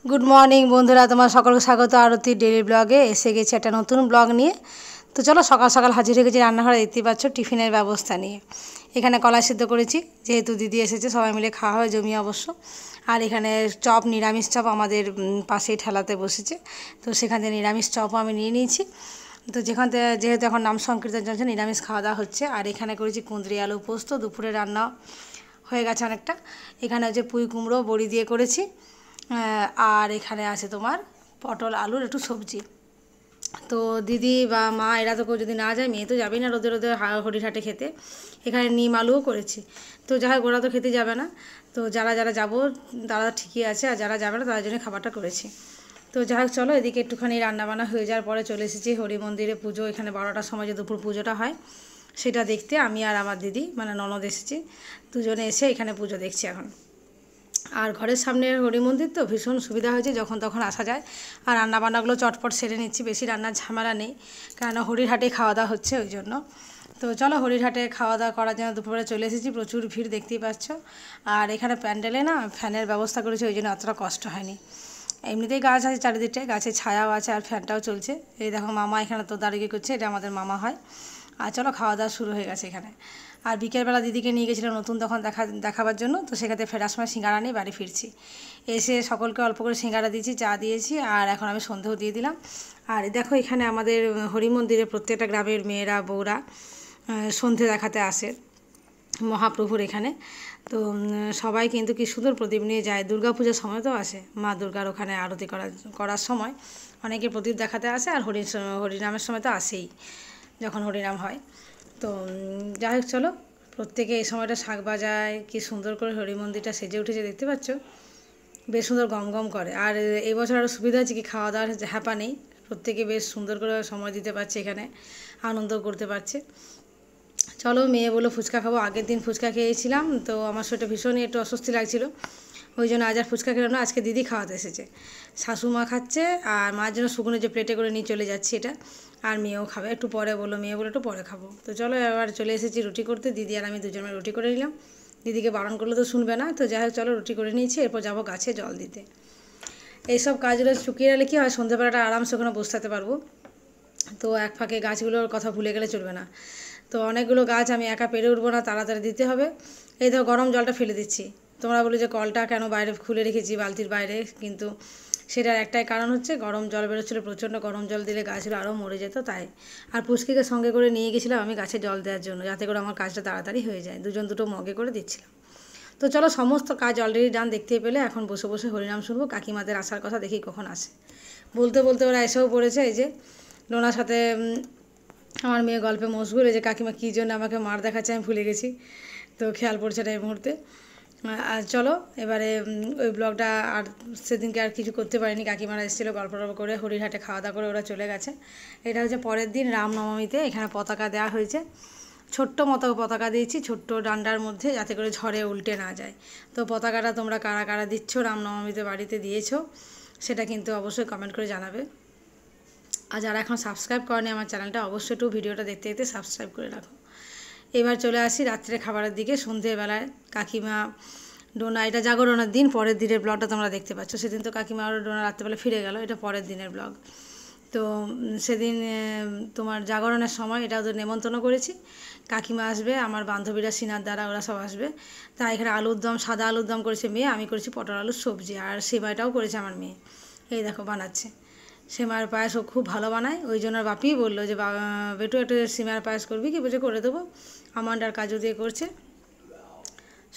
Good morning बंधुरा तुम्हार सकलके स्वागत आरती डेली ब्लगे एसे गेছি একটা নতুন ব্লগ নিয়ে। তো চলো সকাল সকাল হাজির হয়ে গেছি রান্নাঘরে। দেখতেই পাচ্ছ টিফিনের ব্যবস্থা নিয়ে এখানে কলা সিদ্ধ করেছি, যেহেতু দিদি এসেছে সবাই মিলে খাওয়া হয় জমিয়ে অবশ্য। আর এখানে চপ, নিরামিষ চপ আমাদের পাশেই ঠেলাতে বসেছে, তো সেখান থেকে নিরামিষ চপও আমি নিয়ে নিয়েছি। তো যেখান থেকে যেহেতু এখন নাম সংকীর্তন চলছে নিরামিষ খাওয়া দাওয়া হচ্ছে। আর এখানে করেছি কুঁদরি আলু পোস্ত, দুপুরে রান্না হয়ে গেছে অনেকটা। এখানে হচ্ছে পুঁই কুমড়ো বড়ি দিয়ে করেছি, আর এখানে আছে তোমার পটল আলুর একটু সবজি। তো দিদি বা মা এরা তো কেউ যদি না যায়, মেয়ে তো যাবেই না রোদে রোদে হরিঘাটে খেতে। এখানে নিম আলুও করেছি। তো যাই হোক ওরা তো খেতে যাবে না, তো যারা যারা যাবো তারা ঠিকই আছে, আর যারা যাবে না তাদের জন্য খাবারটা করেছি। তো যাই হোক চলো এদিকে একটুখানি রান্নাবান্না হয়ে যাওয়ার পরে চলে এসেছি হরি মন্দিরে পুজো। এখানে 12টার সময় যে দুপুর পুজোটা হয় সেটা দেখতে আমি আর আমার দিদি মানে ননদ এসেছি, দুজনে এসে এখানে পুজো দেখছি এখন। আর ঘরের সামনে হরি মন্দির তো ভীষণ সুবিধা হয়েছে, যখন তখন আসা যায়। আর রান্নাবান্নাগুলো চটপট সেরে নিচ্ছি, বেশি রান্নার ঝামেলা নেই, কেননা হরিরহাটে খাওয়া দাওয়া হচ্ছে ওই জন্য। তো চলো হরিরহাটে খাওয়া দাওয়া করার জন্য দুপুরে চলে এসেছি। প্রচুর ভিড় দেখতেই পাচ্ছ। আর এখানে প্যান্ডেলে না ফ্যানের ব্যবস্থা করেছে, ওই জন্য অতটা কষ্ট হয়নি। এমনিতেই গাছ আছে চারিদিকটায়, গাছের ছায়াও আছে আর ফ্যানটাও চলছে। এই দেখো মামা এখানে তো দাঁড়িয়ে করছে, এটা আমাদের মামা হয়। আর চলো খাওয়া দাওয়া শুরু হয়ে গেছে এখানে। আর বিকেলবেলা দিদিকে নিয়ে গেছিলাম নতুন তখন দেখাবার জন্য, তো সেখানে ফেরার সময় সিঙ্গারা নিয়ে বাড়ি ফিরছি। এসে সকলকে অল্প করে সিঙ্গারা দিয়েছি, চা দিয়েছি, আর এখন আমি সন্ধেও দিয়ে দিলাম। আর দেখো এখানে আমাদের হরি মন্দিরে প্রত্যেকটা গ্রামের মেয়েরা বউরা সন্ধে দেখাতে আসে মহাপ্রভুর এখানে। তো সবাই কিন্তু কি সুন্দর প্রদীপ নিয়ে যায়, দুর্গা পূজার সময় তো আসে মা দুর্গার ওখানে আরতি করার সময় অনেকে প্রদীপ দেখাতে আসে। আর হরিনামের সময় তো আসেই, যখন হরিনাম হয়। তো যাই হোক চলো প্রত্যেকে এই সময়টা শাক বাজায়, কি সুন্দর করে হরি মন্দিরটা সেজে উঠেছে দেখতে পাচ্ছ, বেশ সুন্দর গম গম করে। আর এই বছর আরও সুবিধা আছে কি খাওয়া দাওয়ার হ্যাপা নেই, প্রত্যেকে বেশ সুন্দর করে সময় দিতে পারছে, এখানে আনন্দ করতে পারছে। চলো মেয়ে বলো ফুচকা খাবো, আগের দিন ফুচকা খেয়েছিলাম, তো আমার শরীরটা ভীষণই একটু অস্বস্তি লাগছিলো, ওই জন্য আজ আর ফুচকা খেলাম না। আজকে দিদি খাওয়াতে এসেছে, শাশুমা খাচ্ছে, আর মার জন্য শুকনো যে প্লেটে করে নিয়ে চলে যাচ্ছি এটা। আর মেয়েও খাবে একটু পরে, বললো মেয়ে বলে একটু পরে খাবো। তো চলো এবার চলে এসেছি রুটি করতে, দিদি আর আমি দুজনে রুটি করে নিলাম। দিদিকে বারণ করলে তো শুনবে না, তো যাই হোক চলো রুটি করে নিয়েছি, এরপর যাবো গাছে জল দিতে। এইসব কাজগুলো চুকিয়ে রাখলে কী হয়, সন্ধ্যেবেলাটা আরামসে ওখানে বসে থাকতে পারবো। তো এক ফাঁকে গাছগুলোর কথা ভুলে গেলে চলবে না। তো অনেকগুলো গাছ আমি একা পেরে উঠবো না, তাড়াতাড়ি দিতে হবে। এই ধর গরম জলটা ফেলে দিচ্ছি, তোমরা বলো যে কলটা কেন বাইরে খুলে রেখেছি বালতির বাইরে, কিন্তু সেটার একটাই কারণ হচ্ছে গরম জল বেরোচ্ছিলো প্রচণ্ড, গরম জল দিলে গাছগুলো আরও মরে যেত তাই। আর পুচকিকে সঙ্গে করে নিয়ে গেছিলাম আমি গাছে জল দেওয়ার জন্য, যাতে করে আমার কাজটা তাড়াতাড়ি হয়ে যায়, দুটো মগে করে দিচ্ছিলাম। তো চলো সমস্ত কাজ অলরেডি ডান দেখতেই পেলে, এখন বসে বসে হরিনাম শুনবো। কাকিমাদের আসার কথা দেখি কখন আসে, বলতে বলতে ওরা এসেও পড়েছে। এই যে লোনার সাথে আমার মেয়ে গল্পে মশগুল, এই যে কাকিমা কী জন্য আমাকে মার দেখাচ্ছে আমি ভুলে গেছি, তো খেয়াল পড়ছে না এই মুহূর্তে। আর চলো এবারে ওই ব্লগটা আর সেদিনকে আর কিছু করতে পারিনি, কাকিমারা এসেছিলো গল্প করে হরিরহাটে খাওয়া দাওয়া করে ওরা চলে গেছে। এটা হচ্ছে পরের দিন রামনবমীতে, এখানে পতাকা দেওয়া হয়েছে, ছোট্ট মতো পতাকা দিয়েছি ছোট্ট ডান্ডার মধ্যে, যাতে করে ঝড়ে উল্টে না যায়। তো পতাকাটা তোমরা কারা কারা দিচ্ছ রামনবমীতে বাড়িতে দিয়েছো সেটা কিন্তু অবশ্যই কমেন্ট করে জানাবে। আর যারা এখন সাবস্ক্রাইব করেনি আমার চ্যানেলটা, অবশ্যই একটু ভিডিওটা দেখতে দেখতে সাবস্ক্রাইব করে রাখো। এবার চলে আসি রাত্রে খাবারের দিকে। সন্ধ্যেবেলায় কাকিমা ডোনা, এটা জাগরণের দিন, পরের দিনের ব্লগটা তোমরা দেখতে পাচ্ছ। সেদিন তো কাকিমা আর ডোনা রাত্রেবেলা ফিরে গেল, এটা পরের দিনের ব্লগ। তো সেদিন তোমার জাগরণের সময় এটা ওদের নেমন্তন্ন করেছি, কাকিমা আসবে, আমার বান্ধবীরা সিনার দ্বারা ওরা সব আসবে। তাই এখানে আলুর দম, সাদা আলুর দম করেছে মেয়ে, আমি করেছি পটল আলুর সবজি, আর সেমাইটাও করেছে আমার মেয়ে, এই দেখো বানাচ্ছে। সিমার পায়েস ও খুব ভালো বানায়, ওই জন্য বাপিই বললো যে বেটু একটু সিমার পায়েস করবি কি, বুঝে করে দেবো। আমান্ড আর কাজু দিয়ে করছে,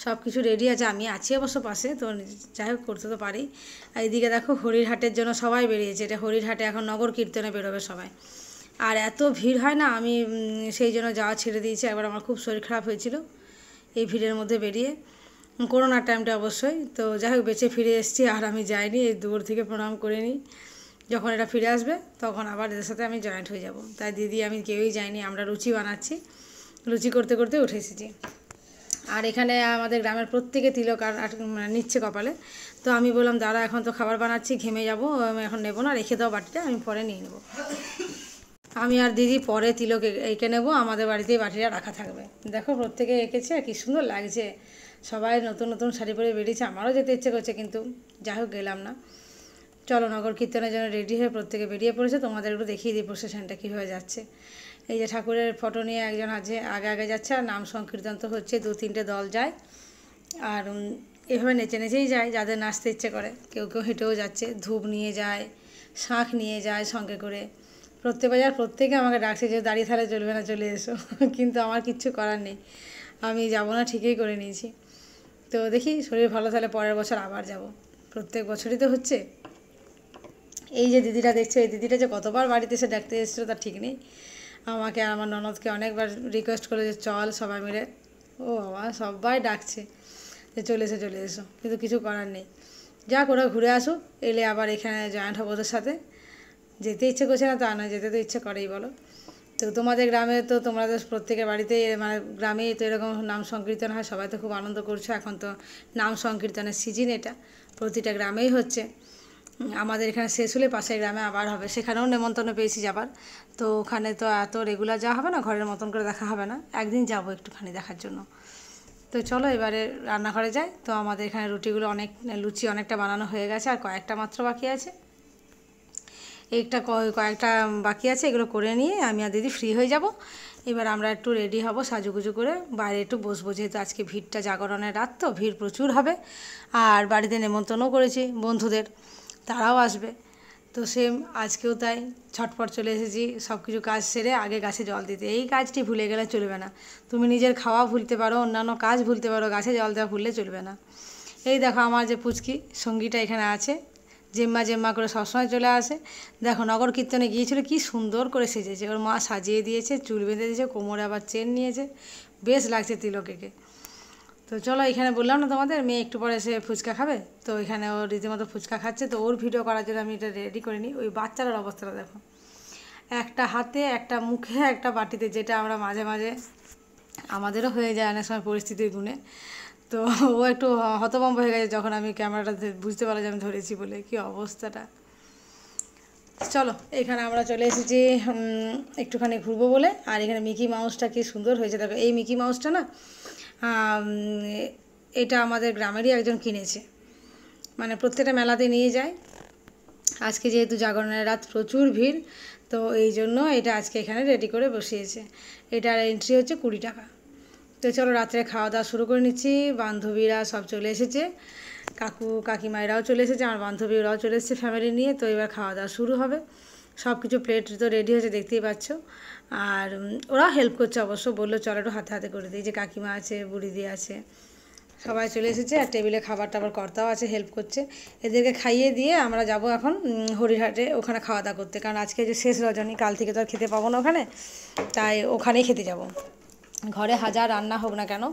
সব কিছু রেডি আছে, আমি আছি অবশ্য পাশে, তো যাই হোক করতে তো পারি। আর এইদিকে দেখো হরিরহাটের জন্য সবাই বেরিয়েছে, এটা হরিরহাটে এখন নগর কীর্তনে বেরোবে সবাই। আর এত ভিড় হয় না, আমি সেই জন্য যাওয়া ছেড়ে দিয়েছি। একবার আমার খুব শরীর খারাপ হয়েছিল এই ভিড়ের মধ্যে বেরিয়ে, করোনার টাইমটা অবশ্যই। তো যাই হোক বেঁচে ফিরে এসেছি, আর আমি যাইনি, এই দূর থেকে প্রণাম করে নিই, যখন এটা ফিরে আসবে তখন আবার এদের সাথে আমি জয়েন্ট হয়ে যাব। তাই দিদি আমি কেউই যাইনি, আমরা লুচি বানাচ্ছি, লুচি করতে করতে উঠে এসেছি। আর এখানে আমাদের গ্রামের প্রত্যেকে তিলক আর নিচ্ছে কপালে, তো আমি বললাম দাঁড়া এখন তো খাবার বানাচ্ছি, ঘেমে যাবো, আমি এখন নেবো না, রেখে দাও বাটিটা, আমি পরে নিয়ে নেবো। আমি আর দিদি পরে তিলক এঁকে নেবো, আমাদের বাড়িতেই বাটিটা রাখা থাকবে। দেখো প্রত্যেকে এঁকেছে, কী সুন্দর লাগছে, সবাই নতুন নতুন শাড়ি পরে বেরিয়েছে, আমারও যেতে ইচ্ছে করছে, কিন্তু যাই হোক গেলাম না। চলো নগর কীর্তনের জন্য রেডি হয়ে প্রত্যেকে বেরিয়ে পড়েছে, তোমাদের একটু দেখিয়ে দিই প্রসেশনটা কীভাবে যাচ্ছে। এই যে ঠাকুরের ফটো নিয়ে একজন আগে আগে যাচ্ছে, আর নাম সংকীর্তন তো হচ্ছে, 2-3টে দল যায়, আর এভাবে নেচে নেচেই যায় যাদের নাচতে ইচ্ছে করে। কেউ কেউ হেঁটেও যাচ্ছে, ধূপ নিয়ে যায়, শাঁখ নিয়ে যায় সঙ্গে করে। প্রত্যেকে আমাকে ডাকছে যে দাঁড়িয়ে থাকলে চলবে না, চলে এসো। কিন্তু আমার কিচ্ছু করার নেই, আমি যাব না ঠিকই করে নিয়েছি। তো দেখি শরীর ভালো থাকলে পরের বছর আবার যাব, প্রত্যেক বছরই তো হচ্ছে। এই যে দিদিটা দেখছো, এই দিদিটা যে কতবার বাড়িতে এসে ডাকতে এসেছিলো তার ঠিক নেই। আমাকে আর আমার ননদকে অনেকবার রিকোয়েস্ট করে যে চল সবাই মিলে, ও বাবা সবাই ডাকছে যে চলে এসো, কিন্তু কিছু করার নেই। যাক, ওরা ঘুরে আসুক, এলে আবার এখানে জয়েন্ট হবো ওদের সাথে। যেতে ইচ্ছে করছে না তা নয়, যেতে তো ইচ্ছে করেই বলো। তো তোমাদের গ্রামে তো তোমরা তো প্রত্যেকের বাড়িতে মানে গ্রামেই তো এরকম নাম সংকীর্তন হয়, সবাই তো খুব আনন্দ করছো। এখন তো নাম সংকীর্তনের সিজন, এটা প্রতিটা গ্রামেই হচ্ছে। আমাদের এখানে শেষ হলে পাশের গ্রামে আবার হবে, সেখানেও নেমন্তন্ন পেয়েছি যাবার। তো ওখানে তো এত রেগুলার যাওয়া হবে না, ঘরের মতন করে দেখা হবে না, একদিন যাবো একটুখানি দেখার জন্য। তো চলো এবারে রান্নাঘরে যাই। তো আমাদের এখানে লুচি অনেকটা বানানো হয়ে গেছে, আর কয়েকটা মাত্র বাকি আছে। কয়েকটা বাকি আছে, এগুলো করে নিয়ে আমি আর দিদি ফ্রি হয়ে যাব। এবার আমরা একটু রেডি হব সাজুগুজু করে, বাইরে একটু বসবো, যেহেতু আজকে ভিড়টা জাগরণের রাত তো ভিড় প্রচুর হবে। আর বাড়িতে নেমন্তন্নও করেছি বন্ধুদের, তারাও আসবে। তো সেম আজকেও তাই, ছটপট চলে এসেছি সব কিছু কাজ সেরে আগে গাছে জল দিতে। এই কাজটি ভুলে গেলে চলবে না। তুমি নিজের খাওয়া ভুলতে পারো, অন্যান্য কাজ ভুলতে পারো, গাছে জল দেওয়া ভুললে চলবে না। এই দেখো আমার যে পুচকি সঙ্গীটা এখানে আছে, জেম্মা করে সবসময় চলে আসে। দেখো নগর কীর্তনে গিয়েছিল, কি সুন্দর করে সেজেছে, ওর মা সাজিয়ে দিয়েছে, চুল বেঁধে দিয়েছে, কোমরে আবার চেন নিয়েছে, বেশ লাগছে তিলকেকে। তো চলো, এখানে বললাম না তোমাদের মেয়ে একটু পরে এসে ফুচকা খাবে, তো এখানে ও রীতিমতো ফুচকা খাচ্ছে। তো ওর ভিডিও করার জন্য আমি এটা রেডি করে নিই। ওই বাচ্চাটার অবস্থাটা দেখো, একটা হাতে একটা মুখে একটা বাটিতে, যেটা আমরা মাঝে মাঝে আমাদেরও হয়ে যায় অনেক সময় পরিস্থিতির গুণে। তো ও একটু হতভম্ব হয়ে গেছে যখন আমি ক্যামেরাটা বুঝতে পারলাম যে আমি ধরেছি বলে, কি অবস্থাটা। চলো এখানে আমরা চলে এসেছি একটুখানি ঘুরবো বলে। আর এখানে মিকি মাউসটা কি সুন্দর হয়েছে দেখো। এই মিকি মাউসটা না, এটা আমাদের গ্রামেরই একজন কিনেছে, মানে প্রত্যেকটা মেলাতে নিয়ে যায়। আজকে যেহেতু জাগরণের রাত, প্রচুর ভিড়, তো এই জন্য এটা আজকে এখানে রেডি করে বসিয়েছে। এটার এন্ট্রি হচ্ছে 20 টাকা। তো চলো রাত্রে খাওয়া দাওয়া শুরু করে নিচ্ছি। বান্ধবীরা সব চলে এসেছে, কাকিমায়েরাও চলে এসেছে, আমার বান্ধবীরাও চলে এসেছে ফ্যামিলি নিয়ে। তো এবার খাওয়া দাওয়া শুরু হবে। সব কিছু প্লেট তো রেডি হয়েছে দেখতেই পাচ্ছ। আর ওরা হেল্প করছে অবশ্য, বললো চলো একটু হাতে হাতে করে দিই। যে কাকিমা আছে, বুড়িদি আছে, সবাই চলে এসেছে। আর টেবিলে খাবার টাবার কর্তাও আছে, হেল্প করছে। এদেরকে খাইয়ে দিয়ে আমরা যাব এখন হরিহাটে, ওখানে খাওয়া দাওয়া করতে। কারণ আজকে যে শেষ রজনী, কাল থেকে তো আর খেতে পাবো না ওখানে, তাই ওখানেই খেতে যাব। ঘরে হাজার রান্না হোক না কেন,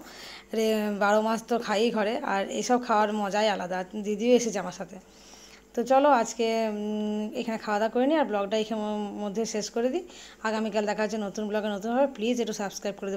12 মাস তো খাই ঘরে, আর এসব খাওয়ার মজাই আলাদা। দিদিও এসেছে আমার সাথে। তো চলো আজকে এখানে খাওয়া দাওয়া করে নিই, আর ব্লগটা এখানে মধ্যে শেষ করে দিই। আগামীকাল দেখা হচ্ছে নতুন ব্লগে নতুনভাবে। প্লিজ একটু সাবস্ক্রাইব করে দেবো।